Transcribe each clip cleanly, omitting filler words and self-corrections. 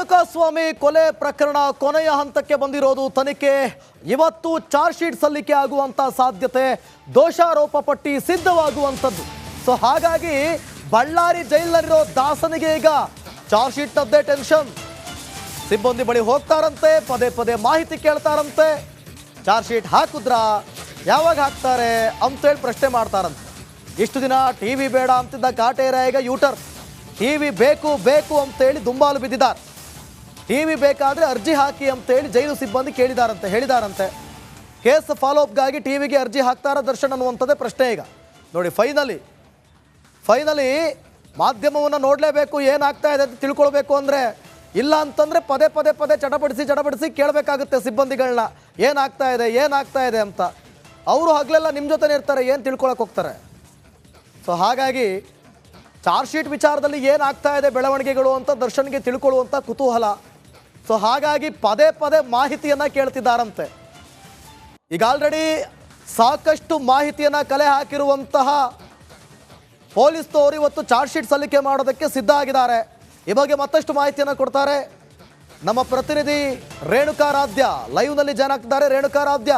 ರೇಣುಕಾಸ್ವಾಮಿ ಕೊಲೆ ಪ್ರಕರಣ ಕೊನೆಯ ಹಂತಕ್ಕೆ ಬಂದಿರೋದು. ತನಿಖೆ ಇವತ್ತು ಚಾರ್ಜ್ ಶೀಟ್ ಸಲ್ಲಿಕೆ ಆಗುವಂತ ಸಾಧ್ಯತೆ, ದೋಷಾರೋಪ ಪಟ್ಟಿ ಸಿದ್ಧವಾಗುವಂಥದ್ದು. ಸೊ ಹಾಗಾಗಿ ಬಳ್ಳಾರಿ ಜೈಲಿನಲ್ಲಿರೋ ದಾಸನಿಗೆ ಈಗ ಚಾರ್ಜ್ ಶೀಟ್ನದ್ದೇ ಟೆನ್ಷನ್. ಸಿಬ್ಬಂದಿ ಬಳಿ ಹೋಗ್ತಾರಂತೆ, ಪದೇ ಪದೇ ಮಾಹಿತಿ ಕೇಳ್ತಾರಂತೆ. ಚಾರ್ಜ್ ಶೀಟ್ ಹಾಕಿದ್ರಾ, ಯಾವಾಗ ಹಾಕ್ತಾರೆ ಅಂತೇಳಿ ಪ್ರಶ್ನೆ ಮಾಡ್ತಾರಂತೆ. ಇಷ್ಟು ದಿನ ಟಿವಿ ಬೇಡ ಅಂತಿದ್ದ ಕಾಟೇರ ಈಗ ಯೂಟರ್. ಟಿವಿ ಬೇಕು ಬೇಕು ಅಂತೇಳಿ ದುಂಬಾಲು ಬಿದ್ದಿದ್ದಾರೆ. ಟಿವಿ ಬೇಕಾದರೆ ಅರ್ಜಿ ಹಾಕಿ ಅಂತೇಳಿ ಜೈಲು ಸಿಬ್ಬಂದಿ ಹೇಳಿದಾರಂತೆ. ಕೇಸ್ ಫಾಲೋಅಪ್ಗಾಗಿ ಟಿವಿಗೆ ಅರ್ಜಿ ಹಾಕ್ತಾರ ದರ್ಶನ್ ಅನ್ನುವಂಥದ್ದೇ ಪ್ರಶ್ನೆ ಈಗ. ನೋಡಿ, ಫೈನಲಿ ಮಾಧ್ಯಮವನ್ನು ನೋಡಲೇಬೇಕು, ಏನಾಗ್ತಾ ಇದೆ ಅಂತ ತಿಳ್ಕೊಳ್ಬೇಕು ಅಂದರೆ. ಇಲ್ಲ ಅಂತಂದರೆ ಪದೇ ಪದೇ ಚಟಪಡಿಸಿ ಕೇಳಬೇಕಾಗುತ್ತೆ ಸಿಬ್ಬಂದಿಗಳನ್ನ, ಏನಾಗ್ತಾ ಇದೆ ಅಂತ. ಅವರು ಹಗಲೆಲ್ಲ ನಿಮ್ಮ ಜೊತೆ ಇರ್ತಾರೆ, ಏನು ತಿಳ್ಕೊಳಕ್ಕೆ ಹೋಗ್ತಾರೆ. ಸೊ ಹಾಗಾಗಿ ಚಾರ್ಜ್ ಶೀಟ್ ವಿಚಾರದಲ್ಲಿ ಏನಾಗ್ತಾ ಇದೆ ಬೆಳವಣಿಗೆಗಳು ಅಂತ ದರ್ಶನ್ಗೆ ತಿಳ್ಕೊಳ್ಳುವಂಥ ಕುತೂಹಲ. ಸೊ ಹಾಗಾಗಿ ಪದೇ ಮಾಹಿತಿಯನ್ನು ಕೇಳ್ತಿದ್ದಾರಂತೆ. ಈಗ ಆಲ್ರೆಡಿ ಸಾಕಷ್ಟು ಮಾಹಿತಿಯನ್ನು ಕಲೆ ಹಾಕಿರುವಂತಹ ಪೊಲೀಸ್ನವರು ಇವತ್ತು ಚಾರ್ಜ್ ಶೀಟ್ ಸಲ್ಲಿಕೆ ಮಾಡೋದಕ್ಕೆ ಸಿದ್ಧ ಆಗಿದ್ದಾರೆ. ಈ ಬಗ್ಗೆ ಮತ್ತಷ್ಟು ಮಾಹಿತಿಯನ್ನು ಕೊಡ್ತಾರೆ ನಮ್ಮ ಪ್ರತಿನಿಧಿ ರೇಣುಕಾರಾಧ್ಯ. ಲೈವ್ನಲ್ಲಿ ಜಾಯ್ನ್ ಆಗ್ತಿದ್ದಾರೆ. ರೇಣುಕಾರಾಧ್ಯ,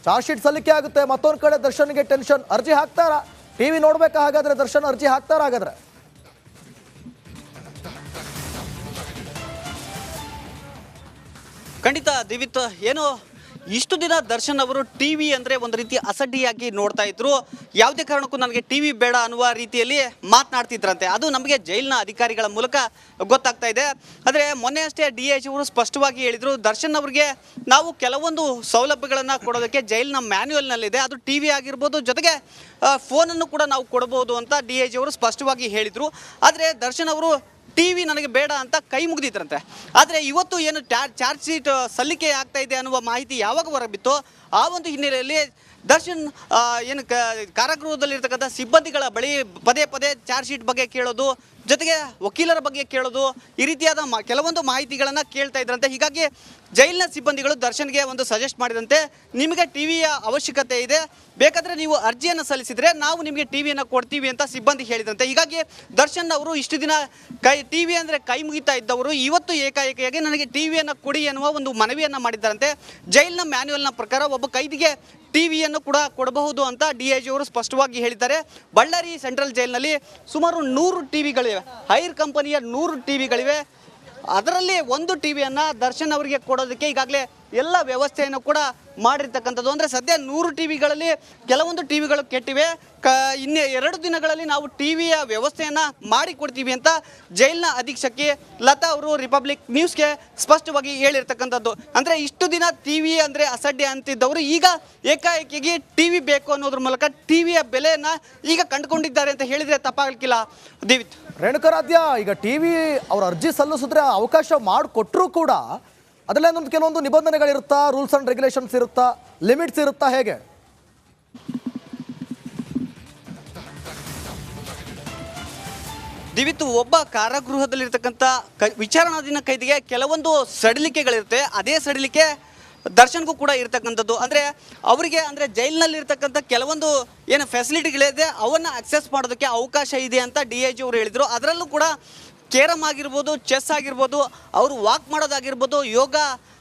ಚಾರ್ಜ್ ಶೀಟ್ ಸಲ್ಲಿಕೆ ಆಗುತ್ತೆ, ಮತ್ತೊಂದು ಕಡೆ ದರ್ಶನ್ಗೆ ಟೆನ್ಷನ್. ಅರ್ಜಿ ಹಾಕ್ತಾರಾ? ಟಿವಿ ನೋಡ್ಬೇಕಾ ಹಾಗಾದ್ರೆ ದರ್ಶನ್? ಅರ್ಜಿ ಹಾಕ್ತಾರ ಹಾಗಾದ್ರೆ? ಖಂಡಿತ ದಿವಿತ್, ಏನು ಇಷ್ಟು ದಿನ ದರ್ಶನ್ ಅವರು ಟಿವಿ ಅಂದರೆ ಒಂದು ರೀತಿ ಅಸಡ್ಡಿಯಾಗಿ ನೋಡ್ತಾ ಇದ್ರು. ಯಾವುದೇ ಕಾರಣಕ್ಕೂ ನನಗೆ ಟಿವಿ ಬೇಡ ಅನ್ನುವ ರೀತಿಯಲ್ಲಿ ಮಾತನಾಡ್ತಿದ್ರಂತೆ. ಅದು ನಮಗೆ ಜೈಲಿನ ಅಧಿಕಾರಿಗಳ ಮೂಲಕ ಗೊತ್ತಾಗ್ತಾ ಇದೆ. ಆದರೆ ಮೊನ್ನೆ ಅಷ್ಟೇ DIG ಅವರು ಸ್ಪಷ್ಟವಾಗಿ ಹೇಳಿದರು, ದರ್ಶನ್ ಅವರಿಗೆ ನಾವು ಕೆಲವೊಂದು ಸೌಲಭ್ಯಗಳನ್ನು ಕೊಡೋದಕ್ಕೆ ಜೈಲಿನ ಮ್ಯಾನ್ಯುಯಲ್ನಲ್ಲಿದೆ, ಅದು ಟಿವಿ ಆಗಿರ್ಬೋದು, ಜೊತೆಗೆ ಫೋನನ್ನು ಕೂಡ ನಾವು ಕೊಡಬಹುದು ಅಂತ DIG ಅವರು ಸ್ಪಷ್ಟವಾಗಿ ಹೇಳಿದರು. ಆದರೆ ದರ್ಶನ್ ಅವರು ಟಿವಿ ನನಗೆ ಬೇಡ ಅಂತ ಕೈ ಮುಗಿದಿದ್ರಂತೆ. ಆದರೆ ಇವತ್ತು ಏನು ಚಾರ್ಜ್ ಶೀಟ್ ಸಲ್ಲಿಕೆ ಆಗ್ತಾ ಇದೆ ಅನ್ನುವ ಮಾಹಿತಿ ಯಾವಾಗ ಹೊರಬಿತ್ತೋ ಆ ಒಂದು ಹಿನ್ನೆಲೆಯಲ್ಲಿ ದರ್ಶನ್ ಏನು ಕಾರಾಗೃಹದಲ್ಲಿರ್ತಕ್ಕಂಥ ಸಿಬ್ಬಂದಿಗಳ ಬಳಿ ಪದೇ ಚಾರ್ಜ್ ಶೀಟ್ ಬಗ್ಗೆ ಕೇಳೋದು, ಜೊತೆಗೆ ವಕೀಲರ ಬಗ್ಗೆ ಕೇಳೋದು, ಈ ರೀತಿಯಾದ ಕೆಲವೊಂದು ಮಾಹಿತಿಗಳನ್ನು ಕೇಳ್ತಾ ಇದ್ರಂತೆ. ಹೀಗಾಗಿ ಜೈಲಿನ ಸಿಬ್ಬಂದಿಗಳು ದರ್ಶನ್ಗೆ ಒಂದು ಸಜೆಸ್ಟ್ ಮಾಡಿದಂತೆ, ನಿಮಗೆ ಟಿವಿಯ ಅವಶ್ಯಕತೆ ಇದೆ, ಬೇಕಾದರೆ ನೀವು ಅರ್ಜಿಯನ್ನು ಸಲ್ಲಿಸಿದರೆ ನಾವು ನಿಮಗೆ ಟಿವಿಯನ್ನು ಕೊಡ್ತೀವಿ ಅಂತ ಸಿಬ್ಬಂದಿ ಹೇಳಿದಂತೆ. ಹೀಗಾಗಿ ದರ್ಶನ್ ಅವರು ಇಷ್ಟು ದಿನ ಟಿವಿ ಅಂದರೆ ಕೈ ಮುಗಿತಾ ಇದ್ದವರು ಇವತ್ತು ಏಕಾಏಕಿಯಾಗಿ ನನಗೆ ಟಿವಿಯನ್ನು ಕೊಡಿ ಎನ್ನುವ ಒಂದು ಮನವಿಯನ್ನು ಮಾಡಿದ್ದಾರಂತೆ. ಜೈಲಿನ ಮ್ಯಾನ್ಯುಯಲ್ನ ಪ್ರಕಾರ ಒಬ್ಬ ಕೈದಿಗೆ ಟಿವಿಯನ್ನು ಕೂಡ ಕೊಡಬಹುದು ಅಂತ DIG ಅವರು ಸ್ಪಷ್ಟವಾಗಿ ಹೇಳಿದ್ದಾರೆ. ಬಳ್ಳಾರಿ ಸೆಂಟ್ರಲ್ ಜೈಲಿನಲ್ಲಿ ಸುಮಾರು 100 ಟಿವಿಗಳಿವೆ, ಹೈರ್ ಕಂಪನಿಯ 100 ಟಿವಿಗಳಿವೆ. ಅದರಲ್ಲಿ ಒಂದು ಟಿವಿಯನ್ನು ದರ್ಶನ್ ಅವರಿಗೆ ಕೊಡೋದಕ್ಕೆ ಈಗಾಗಲೇ ಎಲ್ಲ ವ್ಯವಸ್ಥೆಯನ್ನು ಕೂಡ ಮಾಡಿರ್ತಕ್ಕಂಥದ್ದು. ಅಂದರೆ ಸದ್ಯ 100 ಟಿವಿಗಳಲ್ಲಿ ಕೆಲವೊಂದು ಟಿವಿಗಳು ಕೆಟ್ಟಿವೆ, ಇನ್ನೇ 2 ದಿನಗಳಲ್ಲಿ ನಾವು ಟಿವಿಯ ವ್ಯವಸ್ಥೆಯನ್ನು ಮಾಡಿಕೊಡ್ತೀವಿ ಅಂತ ಜೈಲಿನ ಅಧೀಕ್ಷಕಿ ಲತಾ ಅವರು ರಿಪಬ್ಲಿಕ್ ನ್ಯೂಸ್ಗೆ ಸ್ಪಷ್ಟವಾಗಿ ಹೇಳಿರ್ತಕ್ಕಂಥದ್ದು. ಅಂದರೆ ಇಷ್ಟು ದಿನ ಟಿವಿ ಅಂದರೆ ಅಸಡ್ಡೆ ಅಂತಿದ್ದವರು ಈಗ ಏಕಾಏಕಿಗೆ ಟಿವಿ ಬೇಕು ಅನ್ನೋದ್ರ ಮೂಲಕ ಟಿವಿಯ ಬೆಲೆಯನ್ನು ಈಗ ಕಂಡುಕೊಂಡಿದ್ದಾರೆ ಅಂತ ಹೇಳಿದರೆ ತಪ್ಪಾಗಲಿಕ್ಕಿಲ್ಲ. ದಿವಿತ್, ರೇಣುಕಾರಾಧ್ಯ, ಈಗ ಟಿವಿ ಅವ್ರ ಅರ್ಜಿ ಸಲ್ಲಿಸಿದ್ರೆ ಅವಕಾಶ ಮಾಡಿಕೊಟ್ರೂ ಕೂಡ ಅದರಲ್ಲೊಂದು ಕೆಲವೊಂದು ನಿಬಂಧನೆಗಳಿರುತ್ತಾ, ರೂಲ್ಸ್ ಅಂಡ್ ರೆಗ್ಯುಲೇಷನ್ಸ್ ಇರುತ್ತಾ, ಲಿಮಿಟ್ಸ್ ಇರುತ್ತಾ, ಹೇಗೆ? ದಿವಿತ್ತು, ಒಬ್ಬ ಕಾರಾಗೃಹದಲ್ಲಿರ್ತಕ್ಕಂಥ ವಿಚಾರಣಾಧೀನ ಕೈದಿಗೆ ಕೆಲವೊಂದು ಸಡಿಲಿಕೆಗಳಿರುತ್ತೆ. ಅದೇ ಸಡಿಲಿಕೆ ದರ್ಶನ್ಗೂ ಕೂಡ ಇರ್ತಕ್ಕಂಥದ್ದು. ಅಂದರೆ ಅವರಿಗೆ ಅಂದರೆ ಜೈಲಿನಲ್ಲಿರ್ತಕ್ಕಂಥ ಕೆಲವೊಂದು ಏನು ಫೆಸಿಲಿಟಿಗಳಿದೆ ಅವನ್ನು ಅಕ್ಸೆಸ್ ಮಾಡೋದಕ್ಕೆ ಅವಕಾಶ ಇದೆ ಅಂತ DIG ಅವರು ಹೇಳಿದರು. ಅದರಲ್ಲೂ ಕೂಡ ಕೇರಮ್ ಆಗಿರ್ಬೋದು, ಚೆಸ್ ಆಗಿರ್ಬೋದು, ಅವರು ವಾಕ್ ಮಾಡೋದಾಗಿರ್ಬೋದು, ಯೋಗ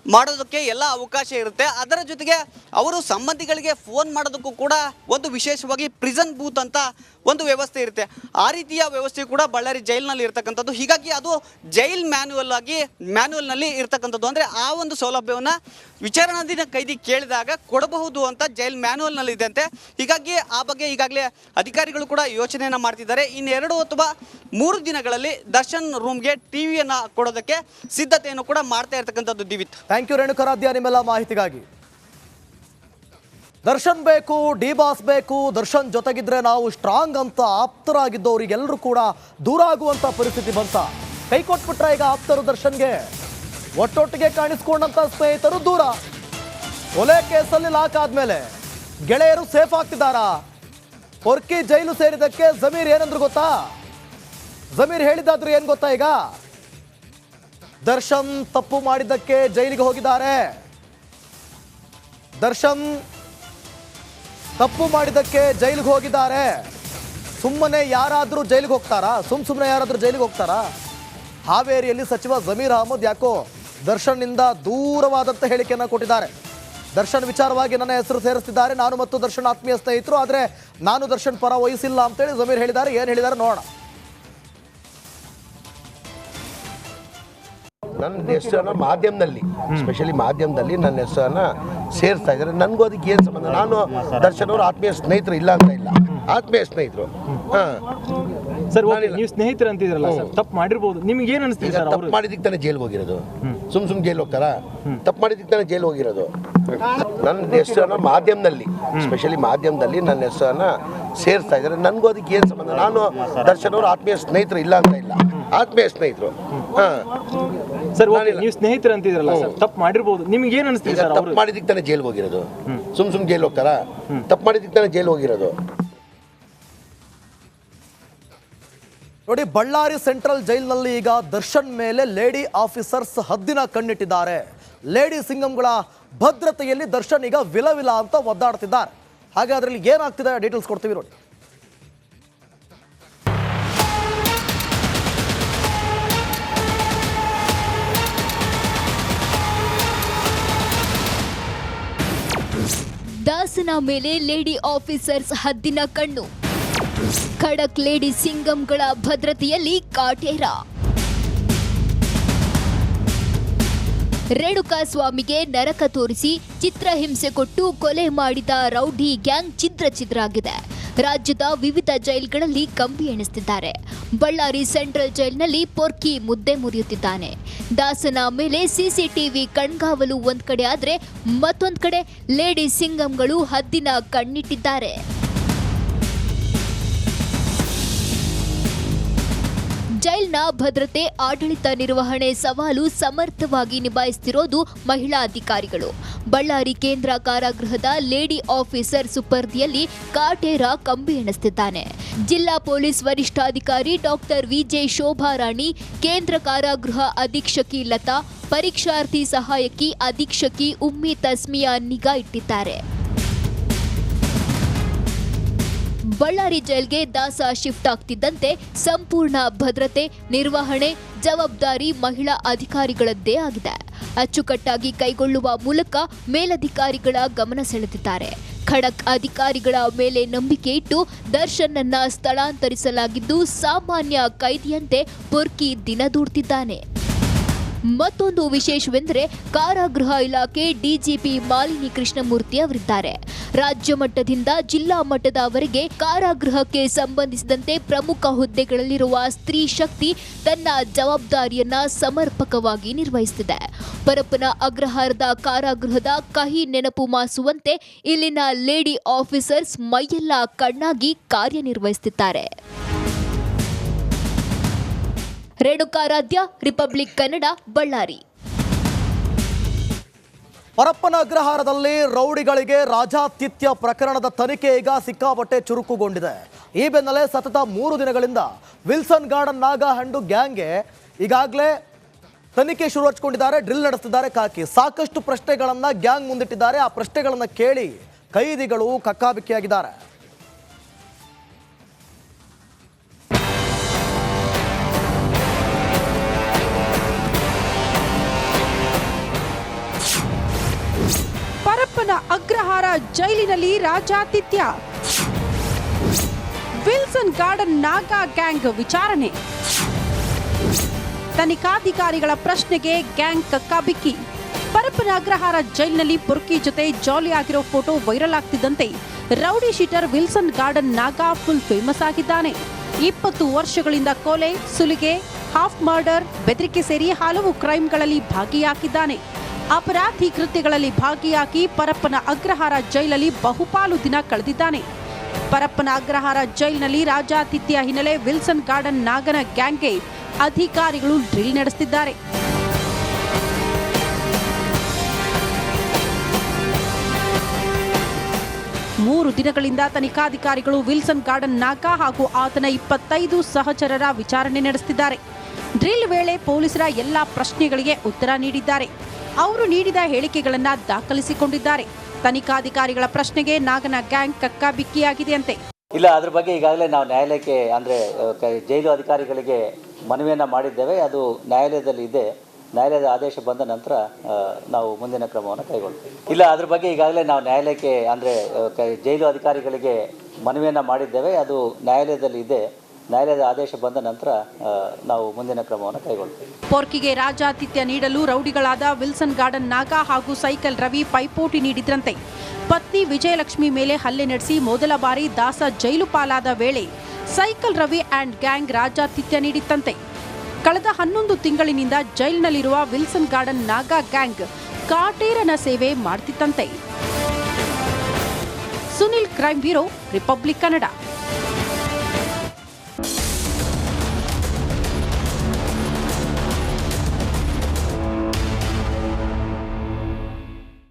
ಮಾಡೋದಕ್ಕೆ ಎಲ್ಲ ಅವಕಾಶ ಇರುತ್ತೆ. ಅದರ ಜೊತೆಗೆ ಅವರು ಸಂಬಂಧಿಗಳಿಗೆ ಫೋನ್ ಮಾಡೋದಕ್ಕೂ ಕೂಡ ಒಂದು ವಿಶೇಷವಾಗಿ ಪ್ರಿಸನ್ ಬೂತ್ ಅಂತ ಒಂದು ವ್ಯವಸ್ಥೆ ಇರುತ್ತೆ. ಆ ರೀತಿಯ ವ್ಯವಸ್ಥೆ ಕೂಡ ಬಳ್ಳಾರಿ ಜೈಲಿನಲ್ಲಿ ಇರ್ತಕ್ಕಂಥದ್ದು. ಹೀಗಾಗಿ ಅದು ಜೈಲ್ ಮ್ಯಾನ್ಯುಯಲ್ನಲ್ಲಿ ಇರ್ತಕ್ಕಂಥದ್ದು. ಅಂದರೆ ಆ ಒಂದು ಸೌಲಭ್ಯವನ್ನು ವಿಚಾರಣಾಧೀನ ಕೈದಿ ಕೇಳಿದಾಗ ಕೊಡಬಹುದು ಅಂತ ಜೈಲ್ ಮ್ಯಾನ್ಯುಯಲ್ನಲ್ಲಿ ಇದೆಯಂತೆ. ಹೀಗಾಗಿ ಆ ಬಗ್ಗೆ ಈಗಾಗಲೇ ಅಧಿಕಾರಿಗಳು ಕೂಡ ಯೋಚನೆಯನ್ನು ಮಾಡ್ತಿದ್ದಾರೆ. ಇನ್ನು 2 ಅಥವಾ 3 ದಿನಗಳಲ್ಲಿ ದರ್ಶನ್ ರೂಮ್ಗೆ ಟಿವಿಯನ್ನು ಕೊಡೋದಕ್ಕೆ ಸಿದ್ಧತೆಯನ್ನು ಕೂಡ ಮಾಡ್ತಾ ಇರ್ತಕ್ಕಂಥದ್ದು. ದಿವಿತ್, ಥ್ಯಾಂಕ್ ಯು ರೇಣುಕಾರಾಧ್ಯ ನಿಮ್ಮೆಲ್ಲ ಮಾಹಿತಿಗಾಗಿ. ದರ್ಶನ್ ಬೇಕು, ಡಿ ಬಾಸ್ ಬೇಕು, ದರ್ಶನ್ ಜೊತೆಗಿದ್ರೆ ನಾವು ಸ್ಟ್ರಾಂಗ್ ಅಂತ ಆಪ್ತರಾಗಿದ್ದವರಿಗೆಲ್ಲರೂ ಕೂಡ ದೂರ ಆಗುವಂಥ ಪರಿಸ್ಥಿತಿ ಬಂತ. ಕೈ ಕೊಟ್ಬಿಟ್ರೆ ಈಗ ಆಪ್ತರು ದರ್ಶನ್ಗೆ, ಒಟ್ಟೊಟ್ಟಿಗೆ ಕಾಣಿಸ್ಕೊಂಡಂಥ ಸ್ನೇಹಿತರು ದೂರ. ಕೊಲೆ ಕೇಸಲ್ಲಿ ಲಾಕ್ ಆದ್ಮೇಲೆ ಗೆಳೆಯರು ಸೇಫ್ ಆಗ್ತಿದ್ದಾರಾ? ಪೊರ್ಕಿ ಜೈಲು ಸೇರಿದಕ್ಕೆ ಜಮೀರ್ ಏನಂದ್ರು ಗೊತ್ತಾ? ಜಮೀರ್ ಹೇಳಿದ್ದಾದ್ರು ಏನು ಗೊತ್ತಾ? ಈಗ ದರ್ಶನ್ ತಪ್ಪು ಮಾಡಿದ್ದಕ್ಕೆ ಜೈಲಿಗೆ ಹೋಗಿದ್ದಾರೆ. ದರ್ಶನ್ ತಪ್ಪು ಮಾಡಿದ್ದಕ್ಕೆ ಜೈಲಿಗೆ ಹೋಗಿದ್ದಾರೆ. ಸುಮ್ಮನೆ ಯಾರಾದರೂ ಜೈಲಿಗೆ ಹೋಗ್ತಾರಾ? ಸುಮ್ಮನೆ ಯಾರಾದರೂ ಜೈಲಿಗೆ ಹೋಗ್ತಾರಾ? ಹಾವೇರಿಯಲ್ಲಿ ಸಚಿವ ಜಮೀರ್ ಅಹಮದ್ ಯಾಕೋ ದರ್ಶನ್ನಿಂದ ದೂರವಾದಂಥ ಹೇಳಿಕೆಯನ್ನು ಕೊಟ್ಟಿದ್ದಾರೆ. ದರ್ಶನ್ ವಿಚಾರವಾಗಿ ನನ್ನ ಹೆಸರು ಸೇರಿಸ್ತಿದ್ದಾರೆ, ನಾನು ಮತ್ತು ದರ್ಶನ್ ಆತ್ಮೀಯ ಸ್ನೇಹಿತರು, ಆದರೆ ನಾನು ದರ್ಶನ್ ಪರ ವಹಿಸಿಲ್ಲ ಅಂತೇಳಿ ಜಮೀರ್ ಹೇಳಿದ್ದಾರೆ. ಏನು ಹೇಳಿದ್ದಾರೆ ನೋಡೋಣ. ನನ್ನ ಹೆಸರನ್ನು ಮಾಧ್ಯಮದಲ್ಲಿ, ಸ್ಪೆಷಲಿ ಮಾಧ್ಯಮದಲ್ಲಿ ನನ್ನ ಹೆಸರನ್ನು ಸೇರಿಸ್ತಾ ಇದ್ದಾರೆ. ನನಗೂ ಅದಕ್ಕೆ ಏನು ಸಂಬಂಧ? ನಾನು ದರ್ಶನ್ ಅವರು ಆತ್ಮೀಯ ಸ್ನೇಹಿತರು ಇಲ್ಲ ಅಂತ ಇಲ್ಲ, ಆತ್ಮೀಯ ಸ್ನೇಹಿತರು. ಸರ್, ನೀವು ಸ್ನೇಹಿತರು ಅಂತಿದ್ರಲ್ಲ ಸರ್, ತಪ್ಪು ಮಾಡಿರ್ಬೋದು, ನಿಮ್ಗೆ ಏನು ಅನಿಸ್ತಿದೆ ಸರ್? ತಪ್ಪು ಮಾಡಿದ್ದಕ್ಕೆ ತಾನೇ ಜೈಲ್ಗೆ ಹೋಗಿರೋದು, ಸುಮ್ ಜೈಲು ಹೋಗ್ತಾರಾ? ತಪ್ಪು ಮಾಡಿದ್ದಕ್ಕೆ ತಾನೇ ಜೈಲು ಹೋಗಿರೋದು. ನನ್ನ ಹೆಸರನ್ನು ಮಾಧ್ಯಮದಲ್ಲಿ, ಸ್ಪೆಷಲಿ ಮಾಧ್ಯಮದಲ್ಲಿ ನನ್ನ ಹೆಸರನ್ನು ಸೇರಿಸ್ತಾ ಇದ್ದಾರೆ. ನನಗೂ ಅದಕ್ಕೆ ಏನು ಸಂಬಂಧ? ನಾನು ದರ್ಶನ್ ಅವರು ಆತ್ಮೀಯ ಸ್ನೇಹಿತರು ಇಲ್ಲ ಅಂತ ಇಲ್ಲ, ಆತ್ಮೀಯ ಸ್ನೇಹಿತರು. ಸರ್, ನೀವು ಸ್ನೇಹಿತರು ಅಂತಿದ್ರಲ್ಲ ಸರ್, ತಪ್ಪು ಮಾಡಿರ್ಬೋದು, ನಿಮ್ಗೆ ಏನು ಅನಿಸ್ತಿದೆ ಸರ್? ತಪ್ಪು ಮಾಡಿದ್ದಕ್ಕೆ ತಾನೇ ಜೈಲ್ಗೆ ಹೋಗಿರೋದು, ಸುಮ್ ಜೈಲು ಹೋಗ್ತಾರಾ? ತಪ್ಪು ಮಾಡಿದ್ದಕ್ಕೆ ತಾನೇ ಜೈಲು ಹೋಗಿರೋದು. ನೋಡಿ, ಬಳ್ಳಾರಿ ಸೆಂಟ್ರಲ್ ಜೈಲಿನಲ್ಲಿ ಈಗ ದರ್ಶನ್ ಮೇಲೆ ಲೇಡಿ ಆಫೀಸರ್ಸ್ ಹದ್ದಿನ ಕಣ್ಣಿಟ್ಟಿದ್ದಾರೆ. ಲೇಡಿ ಸಿಂಗಂಗಳ ಭದ್ರತೆಯಲ್ಲಿ ದರ್ಶನ್ ಈಗ ವಿಲವಿಲ ಅಂತ ಒದ್ದಾಡ್ತಿದ್ದಾರೆ. ಹಾಗೆ ಅದರಲ್ಲಿ ಏನಾಗ್ತಿದೆ ಡೀಟೇಲ್ಸ್ ಕೊಡ್ತೀವಿ ನೋಡಿ. ದಾಸನ ಮೇಲೆ ಲೇಡಿ ಆಫೀಸರ್ಸ್ ಹದ್ದಿನ ಕಣ್ಣು. ಖಡಕ್ ಲೇಡಿ ಸಿಂಗಂಗಳ ಭದ್ರತೆಯಲ್ಲಿ ಕಾಟೇರ. ರೇಣುಕಾಸ್ವಾಮಿಗೆ ನರಕ ತೋರಿಸಿ ಚಿತ್ರಹಿಂಸೆ ಕೊಟ್ಟು ಕೊಲೆ ಮಾಡಿದ ರೌಡಿ ಗ್ಯಾಂಗ್ ಛಿದ್ರ ಆಗಿದೆ. ರಾಜ್ಯದ ವಿವಿಧ ಜೈಲ್ಗಳಲ್ಲಿ ಕಂಬಿ ಎಣಿಸುತ್ತಿದ್ದಾರೆ. ಬಳ್ಳಾರಿ ಸೆಂಟ್ರಲ್ ಜೈಲಿನಲ್ಲಿ ಪೊರ್ಕಿ ಮುದ್ದೆ ಮುರಿಯುತ್ತಿದ್ದಾನೆ. ದಾಸನ ಮೇಲೆ ಸಿಸಿಟಿವಿ ಕಣ್ಗಾವಲು ಒಂದ್ ಕಡೆ ಆದ್ರೆ ಮತ್ತೊಂದ್ ಕಡೆ ಲೇಡಿ ಸಿಂಗಂಗಳು ಹದ್ದಿನ ಕಣ್ಣಿಟ್ಟಿದ್ದಾರೆ. ಜೈಲ್ನ ಭದ್ರತೆ ಆಡಳಿತ ನಿರ್ವಹಣೆ ಸವಾಲು ಸಮರ್ಥವಾಗಿ ನಿಭಾಯಿಸುತ್ತಿರೋದು ಮಹಿಳಾ ಅಧಿಕಾರಿಗಳು. ಬಳ್ಳಾರಿ ಕೇಂದ್ರ ಕಾರಾಗೃಹದ ಲೇಡಿ ಆಫೀಸರ್ ಸುಪರ್ದಿಯಲ್ಲಿ ಕಾಟೇರ ಕಂಬಿ ಎಣಿಸುತ್ತಿದ್ದಾನೆ. ಜಿಲ್ಲಾ ಪೊಲೀಸ್ ವರಿಷ್ಠಾಧಿಕಾರಿ ಡಾಕ್ಟರ್ ವಿಜೆ ಶೋಭಾರಾಣಿ, ಕೇಂದ್ರ ಕಾರಾಗೃಹ ಅಧೀಕ್ಷಕಿ ಲತಾ, ಪರೀಕ್ಷಾರ್ಥಿ ಸಹಾಯಕಿ ಅಧೀಕ್ಷಕಿ ಉಮ್ಮಿ ತಸ್ಮಿಯಾ ನಿಗಾ ಇಟ್ಟಿದ್ದಾರೆ. ಬಳ್ಳಾರಿ ಜೈಲ್ಗೆ ದಾಸ ಶಿಫ್ಟ್ ಆಗ್ತಿದ್ದಂತೆ ಸಂಪೂರ್ಣ ಭದ್ರತೆ ನಿರ್ವಹಣೆ ಜವಾಬ್ದಾರಿ ಮಹಿಳಾ ಅಧಿಕಾರಿಗಳದ್ದೇ ಆಗಿದೆ. ಅಚ್ಚುಕಟ್ಟಾಗಿ ಕೈಗೊಳ್ಳುವ ಮೂಲಕ ಮೇಲಧಿಕಾರಿಗಳ ಗಮನ ಸೆಳೆದಿದ್ದಾರೆ. ಖಡಕ್ ಅಧಿಕಾರಿಗಳ ಮೇಲೆ ನಂಬಿಕೆ ಇಟ್ಟು ದರ್ಶನ್ನನ್ನ ಸ್ಥಳಾಂತರಿಸಲಾಗಿದ್ದು ಸಾಮಾನ್ಯ ಕೈದಿಯಂತೆ ಪೊರ್ಕಿ ದಿನ ದೂಡ್ತಿದ್ದಾನೆ. ಮತ್ತೊಂದು ವಿಶೇಷವೆಂದರೆ ಕಾರಾಗೃಹ ಇಲಾಖೆ ಡಿಜಿಪಿ ಮಾಲಿನಿ ಕೃಷ್ಣಮೂರ್ತಿ ಅವರಿದ್ದಾರೆ. ರಾಜ್ಯ ಮಟ್ಟದಿಂದ ಜಿಲ್ಲಾ ಮಟ್ಟದವರೆಗೆ ಕಾರಾಗೃಹಕ್ಕೆ ಸಂಬಂಧಿಸಿದಂತೆ ಪ್ರಮುಖ ಹುದ್ದೆಗಳಲ್ಲಿರುವ ಸ್ತ್ರೀ ಶಕ್ತಿ ತನ್ನ ಜವಾಬ್ದಾರಿಯನ್ನ ಸಮರ್ಪಕವಾಗಿ ನಿರ್ವಹಿಸುತ್ತಿದೆ. ಪರಪ್ಪನ ಅಗ್ರಹಾರದ ಕಾರಾಗೃಹದ ಕಹಿ ನೆನಪು ಮಾಸುವಂತೆ ಇಲ್ಲಿನ ಲೇಡಿ ಆಫೀಸರ್ಸ್ ಮೈಯೆಲ್ಲ ಕಣ್ಣಾಗಿ ಕಾರ್ಯನಿರ್ವಹಿಸುತ್ತಿದ್ದಾರೆ. ರೇಣುಕಾರಾಧ್ಯ, ರಿಪಬ್ಲಿಕ್ ಕನ್ನಡ, ಬಳ್ಳಾರಿ. ಪರಪ್ಪನ ಅಗ್ರಹಾರದಲ್ಲಿ ರೌಡಿಗಳಿಗೆ ರಾಜಾತಿಥ್ಯ ಪ್ರಕರಣದ ತನಿಖೆ ಈಗ ಸಿಕ್ಕಾಪಟ್ಟೆ ಚುರುಕುಗೊಂಡಿದೆ. ಈ ಬೆನ್ನಲ್ಲೇ ಸತತ 3 ದಿನಗಳಿಂದ ವಿಲ್ಸನ್ ಗಾರ್ಡನ್ ನಾಗಾ ಹಂಡು ಗ್ಯಾಂಗ್ಗೆ ಈಗಾಗಲೇ ತನಿಖೆ ಶುರು ಹಚ್ಕೊಂಡಿದ್ದಾರೆ, ಡ್ರಿಲ್ ನಡೆಸ್ತಿದ್ದಾರೆ. ಸಾಕಷ್ಟು ಪ್ರಶ್ನೆಗಳನ್ನು ಗ್ಯಾಂಗ್ ಮುಂದಿಟ್ಟಿದ್ದಾರೆ. ಆ ಪ್ರಶ್ನೆಗಳನ್ನು ಕೇಳಿ ಕೈದಿಗಳು ಕಕ್ಕಾಬಿಕ್ಕಿಯಾಗಿದ್ದಾರೆ. ಪರಪ್ಪನ ಅಗ್ರಹಾರ ಜೈಲಿನಲ್ಲಿ ರಾಜಾತಿಥ್ಯ. ವಿಲ್ಸನ್ ಗಾರ್ಡನ್ ನಾಗಾ ಗ್ಯಾಂಗ್ ವಿಚಾರಣೆ. ತನಿಖಾಧಿಕಾರಿಗಳ ಪ್ರಶ್ನೆಗೆ ಗ್ಯಾಂಗ್ ಕಕ್ಕಾಬಿಕ್ಕಿ. ಪರಪ್ಪನ ಅಗ್ರಹಾರ ಜೈಲಿನಲ್ಲಿ ಪೊರ್ಕಿ ಜೊತೆ ಜಾಲಿ ಆಗಿರೋ ಫೋಟೋ ವೈರಲ್ ಆಗ್ತಿದ್ದಂತೆ rowdy sheeter Wilson Garden Naga full famous ಆಗಿದ್ದಾನೆ. 20 ವರ್ಷಗಳಿಂದ ಕೊಲೆ, ಸುಲಿಗೆ, ಹಾಫ್ ಮರ್ಡರ್, ಬೆದರಿಕೆ ಸೇರಿ ಹಲವು ಕ್ರೈಮ್ಗಳಲ್ಲಿ ಭಾಗಿಯಾಗಿದ್ದಾನೆ. ಅಪರಾಧಿ ಕೃತ್ಯಗಳಲ್ಲಿ ಭಾಗಿಯಾಗಿ ಪರಪ್ಪನ ಅಗ್ರಹಾರ ಜೈಲಲ್ಲಿ ಬಹುಪಾಲು ದಿನ ಕಳೆದಿದ್ದಾನೆ. ಪರಪ್ಪನ ಅಗ್ರಹಾರ ಜೈಲಿನಲ್ಲಿ ರಾಜಾತಿಥ್ಯ ಹಿನ್ನೆಲೆ ವಿಲ್ಸನ್ ಗಾರ್ಡನ್ ನಾಗನ ಗ್ಯಾಂಗ್ಗೆ ಅಧಿಕಾರಿಗಳು ಡ್ರಿಲ್ ನಡೆಸುತ್ತಿದ್ದಾರೆ. ಮೂರು ದಿನಗಳಿಂದ ತನಿಖಾಧಿಕಾರಿಗಳು ವಿಲ್ಸನ್ ಗಾರ್ಡನ್ ನಾಗಾ ಹಾಗೂ ಆತನ 25 ಸಹಚರರ ವಿಚಾರಣೆ ನಡೆಸುತ್ತಿದ್ದಾರೆ. ಡ್ರಿಲ್ ವೇಳೆ ಪೊಲೀಸರ ಎಲ್ಲಾ ಪ್ರಶ್ನೆಗಳಿಗೆ ಉತ್ತರ ನೀಡಿದ್ದಾರೆ. ಅವರು ನೀಡಿದ ಹೇಳಿಕೆಗಳನ್ನು ದಾಖಲಿಸಿಕೊಂಡಿದ್ದಾರೆ. ತನಿಖಾಧಿಕಾರಿಗಳ ಪ್ರಶ್ನೆಗೆ ನಾಗನ ಗ್ಯಾಂಗ್ ಕಕ್ಕಾಬಿಕ್ಕಿಯಾಗಿದೆಯಂತೆ. ಇಲ್ಲ, ಅದ್ರ ಬಗ್ಗೆ ಈಗಾಗಲೇ ನಾವು ನ್ಯಾಯಾಲಯಕ್ಕೆ ಅಂದರೆ ಜೈಲು ಅಧಿಕಾರಿಗಳಿಗೆ ಮನವಿಯನ್ನು ಮಾಡಿದ್ದೇವೆ. ಅದು ನ್ಯಾಯಾಲಯದಲ್ಲಿ ಇದೆ. ನ್ಯಾಯಾಲಯದ ಆದೇಶ ಬಂದ ನಂತರ ನಾವು ಮುಂದಿನ ಕ್ರಮವನ್ನು ಕೈಗೊಳ್ತೀವಿ. ಇಲ್ಲ, ಅದ್ರ ಬಗ್ಗೆ ಈಗಾಗಲೇ ನಾವು ನ್ಯಾಯಾಲಯಕ್ಕೆ ಅಂದರೆ ಜೈಲು ಅಧಿಕಾರಿಗಳಿಗೆ ಮನವಿಯನ್ನು ಮಾಡಿದ್ದೇವೆ. ಅದು ನ್ಯಾಯಾಲಯದಲ್ಲಿ ಇದೆ. ನ್ಯಾಯಾಲಯದ ಆದೇಶ ಬಂದ ನಂತರ ನಾವು ಮುಂದಿನ ಕ್ರಮವನ್ನು ಕೈಗೊಳ್ತೀವಿ. ಪೊರ್ಕಿಗೆ ರಾಜಾತಿಥ್ಯ ನೀಡಲು ರೌಡಿಗಳಾದ ವಿಲ್ಸನ್ ಗಾರ್ಡನ್ ನಾಗ ಹಾಗೂ ಸೈಕಲ್ ರವಿ ಪೈಪೋಟಿ ನೀಡಿದ್ರಂತೆ. ಪತ್ನಿ ವಿಜಯಲಕ್ಷ್ಮಿ ಮೇಲೆ ಹಲ್ಲೆ ನಡೆಸಿ ಮೊದಲ ಬಾರಿ ದಾಸ ಜೈಲು ಪಾಲಾದ ವೇಳೆ ಸೈಕಲ್ ರವಿ ಆ್ಯಂಡ್ ಗ್ಯಾಂಗ್ ರಾಜಾತಿಥ್ಯ ನೀಡಿತ್ತಂತೆ. ಕಳೆದ 11 ತಿಂಗಳಿನಿಂದ ಜೈಲಿನಲ್ಲಿರುವ ವಿಲ್ಸನ್ ಗಾರ್ಡನ್ ನಾಗ ಗ್ಯಾಂಗ್ ಕಾಟೇರನ ಸೇವೆ ಮಾಡ್ತಿತ್ತಂತೆ. Sunil, crime bureau, Republic Kannada.